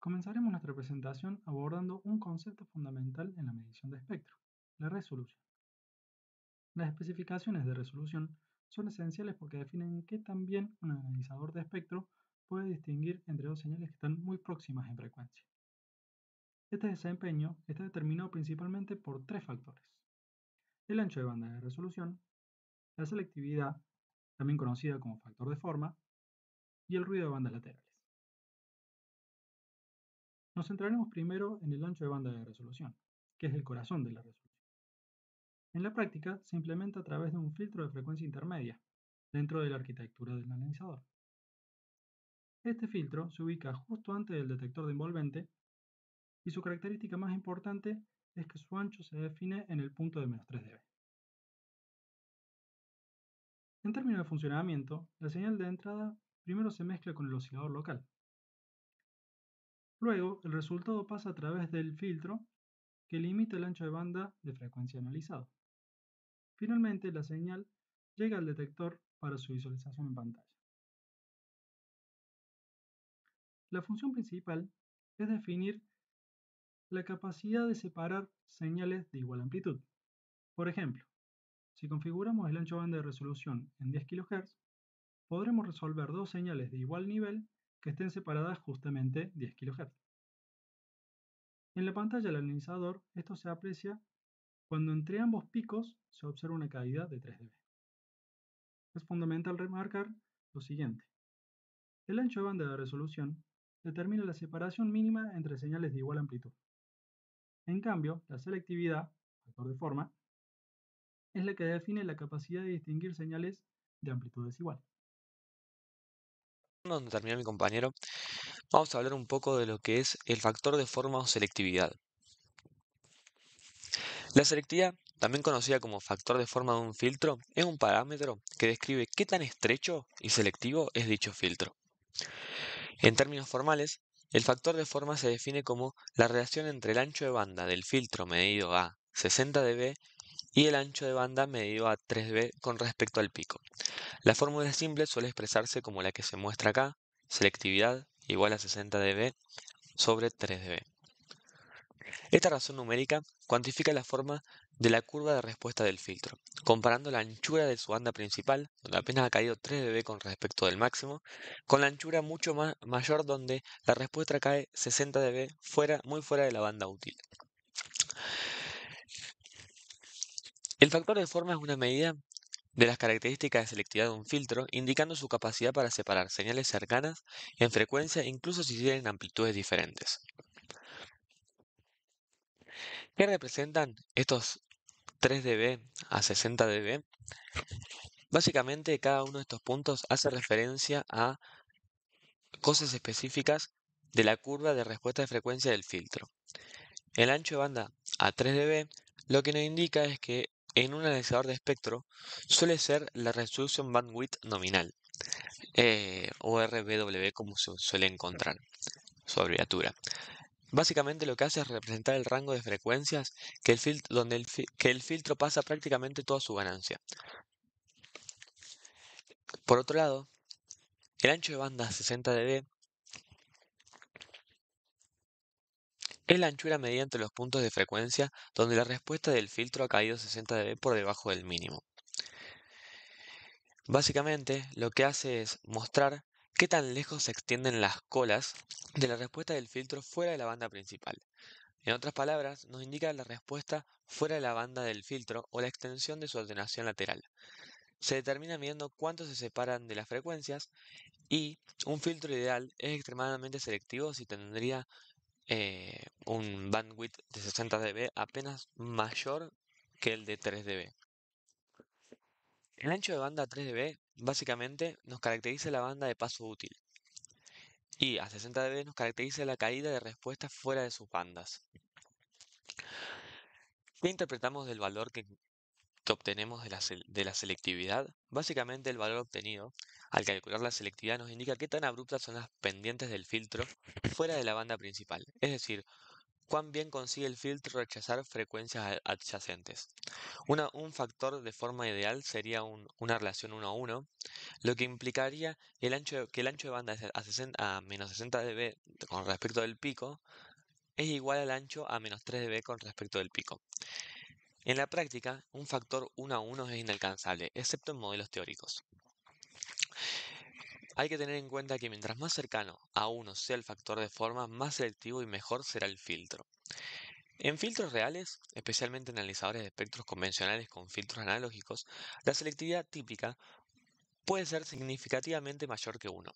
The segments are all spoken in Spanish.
Comenzaremos nuestra presentación abordando un concepto fundamental en la medición de espectro, la resolución. Las especificaciones de resolución son esenciales porque definen qué tan bien un analizador de espectro puede distinguir entre dos señales que están muy próximas en frecuencia. Este desempeño está determinado principalmente por tres factores: el ancho de banda de resolución, la selectividad, también conocida como factor de forma, y el ruido de bandas laterales. Nos centraremos primero en el ancho de banda de resolución, que es el corazón de la resolución. En la práctica se implementa a través de un filtro de frecuencia intermedia dentro de la arquitectura del analizador. Este filtro se ubica justo antes del detector de envolvente y su característica más importante es que su ancho se define en el punto de -3 dB. En términos de funcionamiento, la señal de entrada primero se mezcla con el oscilador local. Luego, el resultado pasa a través del filtro que limita el ancho de banda de frecuencia analizado. Finalmente, la señal llega al detector para su visualización en pantalla. La función principal es definir la capacidad de separar señales de igual amplitud. Por ejemplo, si configuramos el ancho banda de resolución en 10 kHz, podremos resolver dos señales de igual nivel que estén separadas justamente 10 kHz. En la pantalla del analizador, esto se aprecia cuando entre ambos picos se observa una caída de 3 dB. Es fundamental remarcar lo siguiente: el ancho de banda de resolución determina la separación mínima entre señales de igual amplitud. En cambio, la selectividad, factor de forma, es la que define la capacidad de distinguir señales de amplitud desigual. Donde termina mi compañero, vamos a hablar un poco de lo que es el factor de forma o selectividad. La selectividad, también conocida como factor de forma de un filtro, es un parámetro que describe qué tan estrecho y selectivo es dicho filtro. En términos formales, el factor de forma se define como la relación entre el ancho de banda del filtro medido a 60 dB y el ancho de banda medido a 3 dB con respecto al pico. La fórmula simple suele expresarse como la que se muestra acá: selectividad igual a 60 dB sobre 3 dB. Esta razón numérica cuantifica la forma de la curva de respuesta del filtro, comparando la anchura de su banda principal, donde apenas ha caído 3 dB con respecto del máximo, con la anchura mucho mayor donde la respuesta cae 60 dB muy fuera de la banda útil. El factor de forma es una medida de las características de selectividad de un filtro, indicando su capacidad para separar señales cercanas en frecuencia incluso si tienen amplitudes diferentes. ¿Qué representan estos 3 dB a 60 dB? Básicamente, cada uno de estos puntos hace referencia a cosas específicas de la curva de respuesta de frecuencia del filtro. El ancho de banda a 3 dB lo que nos indica es que en un analizador de espectro suele ser la resolution bandwidth nominal, o RBW como se suele encontrar, su abreviatura. Básicamente lo que hace es representar el rango de frecuencias que el filtro pasa prácticamente toda su ganancia. Por otro lado, el ancho de banda 60 dB es la anchura media entre los puntos de frecuencia donde la respuesta del filtro ha caído 60 dB por debajo del mínimo. Básicamente, lo que hace es mostrar qué tan lejos se extienden las colas de la respuesta del filtro fuera de la banda principal. En otras palabras, nos indica la respuesta fuera de la banda del filtro o la extensión de su atenuación lateral. Se determina midiendo cuánto se separan de las frecuencias, y un filtro ideal es extremadamente selectivo si tendría un bandwidth de 60 dB apenas mayor que el de 3 dB. El ancho de banda 3 dB básicamente nos caracteriza la banda de paso útil, y a 60 dB nos caracteriza la caída de respuesta fuera de sus bandas. ¿Qué interpretamos del valor que obtenemos de la selectividad? Básicamente el valor obtenido al calcular la selectividad nos indica qué tan abruptas son las pendientes del filtro fuera de la banda principal. Es decir, cuán bien consigue el filtro rechazar frecuencias adyacentes. Un factor de forma ideal sería una relación 1 a 1, lo que implicaría que el ancho de banda a menos 60 dB con respecto del pico es igual al ancho a menos 3 dB con respecto del pico. En la práctica, un factor 1 a 1 es inalcanzable, excepto en modelos teóricos. Hay que tener en cuenta que mientras más cercano a 1 sea el factor de forma, más selectivo y mejor será el filtro. En filtros reales, especialmente en analizadores de espectros convencionales con filtros analógicos, la selectividad típica puede ser significativamente mayor que 1.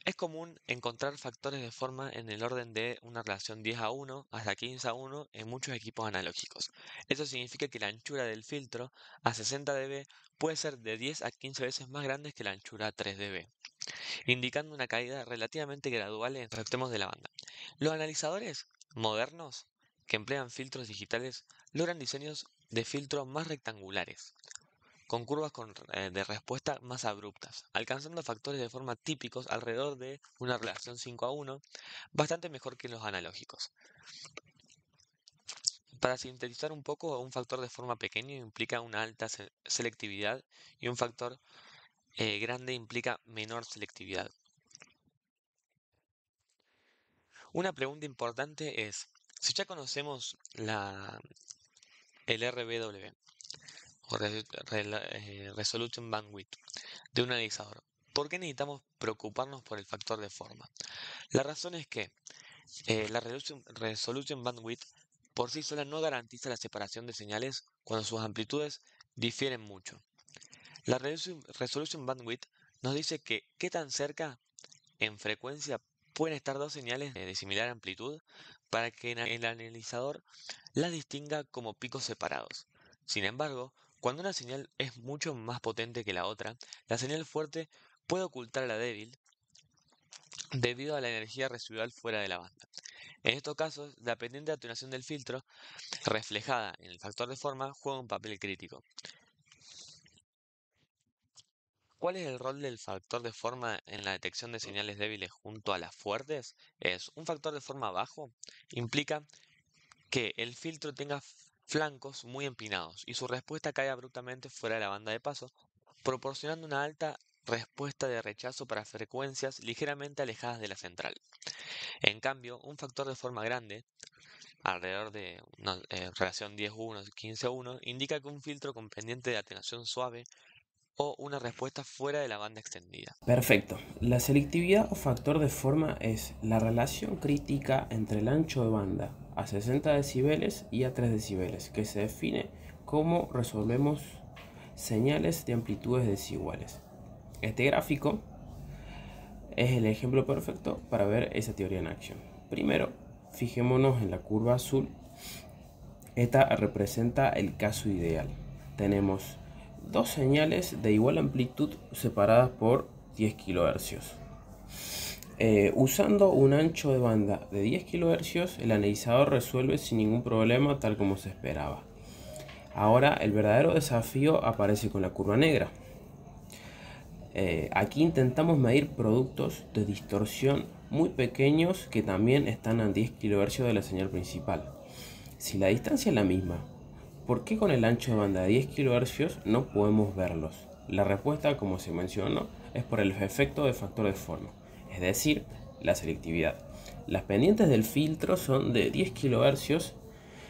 Es común encontrar factores de forma en el orden de una relación 10 a 1 hasta 15 a 1 en muchos equipos analógicos. Esto significa que la anchura del filtro a 60 dB puede ser de 10 a 15 veces más grande que la anchura a 3 dB, indicando una caída relativamente gradual en los extremos de la banda. Los analizadores modernos que emplean filtros digitales logran diseños de filtro más rectangulares, con curvas de respuesta más abruptas, alcanzando factores de forma típicos alrededor de una relación 5 a 1, bastante mejor que los analógicos. Para sintetizar un poco, un factor de forma pequeño implica una alta selectividad y un factor grande implica menor selectividad. Una pregunta importante es, si ya conocemos el RBW, o Resolution Bandwidth, de un analizador, ¿por qué necesitamos preocuparnos por el factor de forma? La razón es que la Resolution Bandwidth por sí sola no garantiza la separación de señales cuando sus amplitudes difieren mucho. La Resolution Bandwidth nos dice que qué tan cerca en frecuencia pueden estar dos señales de similar amplitud para que el analizador las distinga como picos separados. Sin embargo, cuando una señal es mucho más potente que la otra, la señal fuerte puede ocultar a la débil debido a la energía residual fuera de la banda. En estos casos, la pendiente de atenuación del filtro, reflejada en el factor de forma, juega un papel crítico. ¿Cuál es el rol del factor de forma en la detección de señales débiles junto a las fuertes? Un factor de forma bajo implica que el filtro tenga flancos muy empinados y su respuesta cae abruptamente fuera de la banda de paso, proporcionando una alta respuesta de rechazo para frecuencias ligeramente alejadas de la central. En cambio, un factor de forma grande, alrededor de una relación 10-1, 15-1, indica que un filtro con pendiente de atenuación suave o una respuesta fuera de la banda extendida. Perfecto. La selectividad o factor de forma es la relación crítica entre el ancho de banda a 60 decibeles y a 3 decibeles, que se define como resolvemos señales de amplitudes desiguales. Este gráfico es el ejemplo perfecto para ver esa teoría en acción. Primero, fijémonos en la curva azul. Esta representa el caso ideal. Tenemos dos señales de igual amplitud separadas por 10 kHz. Usando un ancho de banda de 10 kHz, el analizador resuelve sin ningún problema tal como se esperaba. Ahora el verdadero desafío aparece con la curva negra. Aquí intentamos medir productos de distorsión muy pequeños que también están a 10 kHz de la señal principal. Si la distancia es la misma, ¿por qué con el ancho de banda de 10 kHz no podemos verlos? La respuesta, como se mencionó, es por el efecto de factor de forma, es decir, la selectividad. Las pendientes del filtro son de 10 kHz,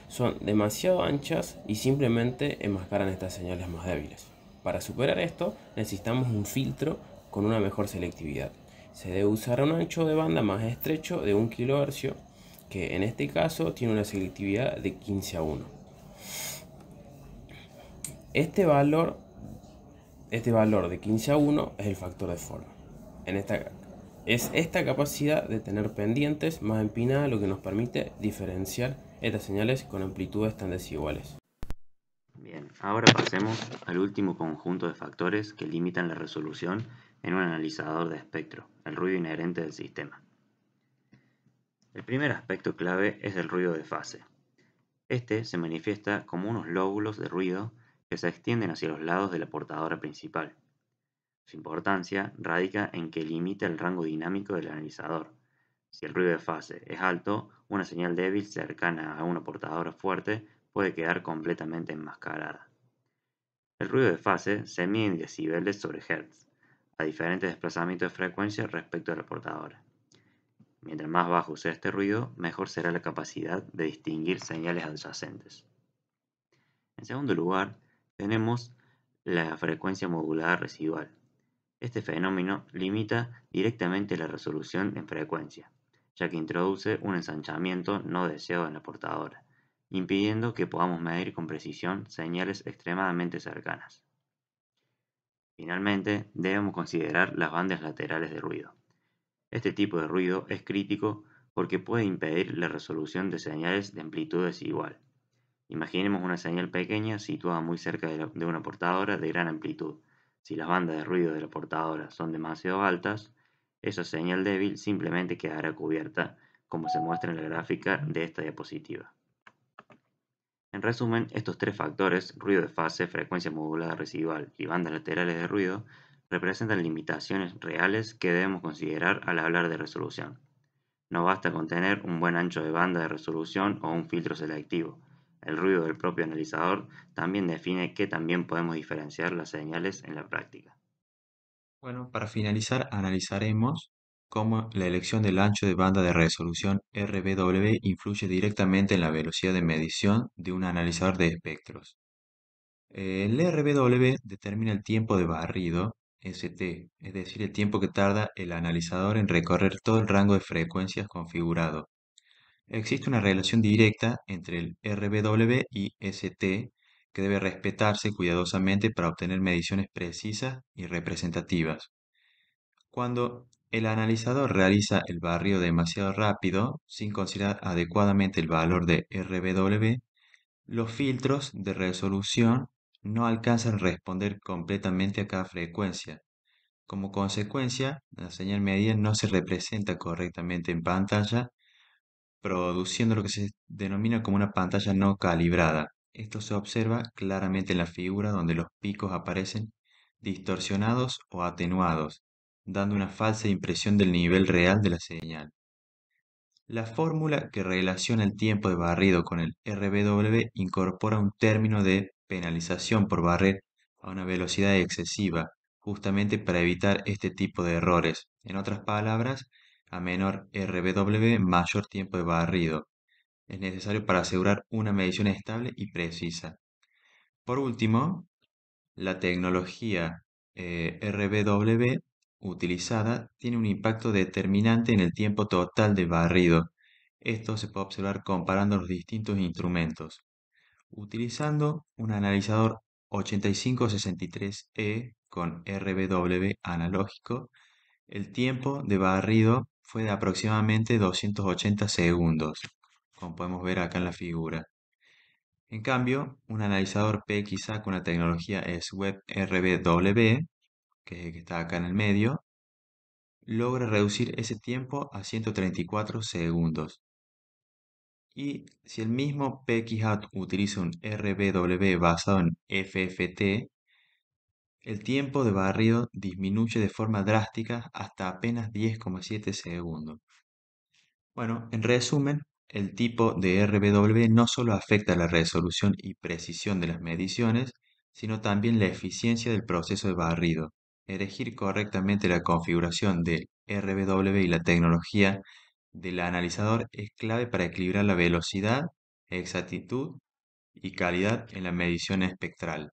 son demasiado anchas y simplemente enmascaran estas señales más débiles. Para superar esto, necesitamos un filtro con una mejor selectividad. Se debe usar un ancho de banda más estrecho de 1 kHz, que en este caso tiene una selectividad de 15 a 1. Este valor de 15 a 1 es el factor de forma. Es esta capacidad de tener pendientes más empinadas lo que nos permite diferenciar estas señales con amplitudes tan desiguales. Bien, ahora pasemos al último conjunto de factores que limitan la resolución en un analizador de espectro, el ruido inherente del sistema. El primer aspecto clave es el ruido de fase. Este se manifiesta como unos lóbulos de ruido que se extienden hacia los lados de la portadora principal. Su importancia radica en que limita el rango dinámico del analizador. Si el ruido de fase es alto, una señal débil cercana a una portadora fuerte puede quedar completamente enmascarada. El ruido de fase se mide en decibeles sobre hertz, a diferentes desplazamientos de frecuencia respecto a la portadora. Mientras más bajo sea este ruido, mejor será la capacidad de distinguir señales adyacentes. En segundo lugar, tenemos la frecuencia modulada residual. Este fenómeno limita directamente la resolución en frecuencia, ya que introduce un ensanchamiento no deseado en la portadora, impidiendo que podamos medir con precisión señales extremadamente cercanas. Finalmente, debemos considerar las bandas laterales de ruido. Este tipo de ruido es crítico porque puede impedir la resolución de señales de amplitud desigual. Imaginemos una señal pequeña situada muy cerca de una portadora de gran amplitud. Si las bandas de ruido de la portadora son demasiado altas, esa señal débil simplemente quedará cubierta, como se muestra en la gráfica de esta diapositiva. En resumen, estos tres factores, ruido de fase, frecuencia modulada residual y bandas laterales de ruido, representan limitaciones reales que debemos considerar al hablar de resolución. No basta con tener un buen ancho de banda de resolución o un filtro selectivo. El ruido del propio analizador también define qué también podemos diferenciar las señales en la práctica. Bueno, para finalizar, analizaremos cómo la elección del ancho de banda de resolución RBW influye directamente en la velocidad de medición de un analizador de espectros. El RBW determina el tiempo de barrido, ST, es decir, el tiempo que tarda el analizador en recorrer todo el rango de frecuencias configurado. Existe una relación directa entre el RBW y ST que debe respetarse cuidadosamente para obtener mediciones precisas y representativas. Cuando el analizador realiza el barrido demasiado rápido, sin considerar adecuadamente el valor de RBW, los filtros de resolución no alcanzan a responder completamente a cada frecuencia. Como consecuencia, la señal medida no se representa correctamente en pantalla, produciendo lo que se denomina como una pantalla no calibrada. Esto se observa claramente en la figura donde los picos aparecen distorsionados o atenuados, dando una falsa impresión del nivel real de la señal. La fórmula que relaciona el tiempo de barrido con el RBW incorpora un término de penalización por barrer a una velocidad excesiva, justamente para evitar este tipo de errores. En otras palabras, a menor RBW, mayor tiempo de barrido. Es necesario para asegurar una medición estable y precisa. Por último, la tecnología RBW utilizada tiene un impacto determinante en el tiempo total de barrido. Esto se puede observar comparando los distintos instrumentos. Utilizando un analizador 8563E con RBW analógico, el tiempo de barrido fue de aproximadamente 280 segundos, como podemos ver acá en la figura. En cambio, un analizador PXA con la tecnología SWEP RBW, que es el que está acá en el medio, logra reducir ese tiempo a 134 segundos. Y si el mismo PXA utiliza un RBW basado en FFT, el tiempo de barrido disminuye de forma drástica hasta apenas 10,7 segundos. Bueno, en resumen, el tipo de RBW no solo afecta la resolución y precisión de las mediciones, sino también la eficiencia del proceso de barrido. Elegir correctamente la configuración del RBW y la tecnología del analizador es clave para equilibrar la velocidad, exactitud y calidad en la medición espectral.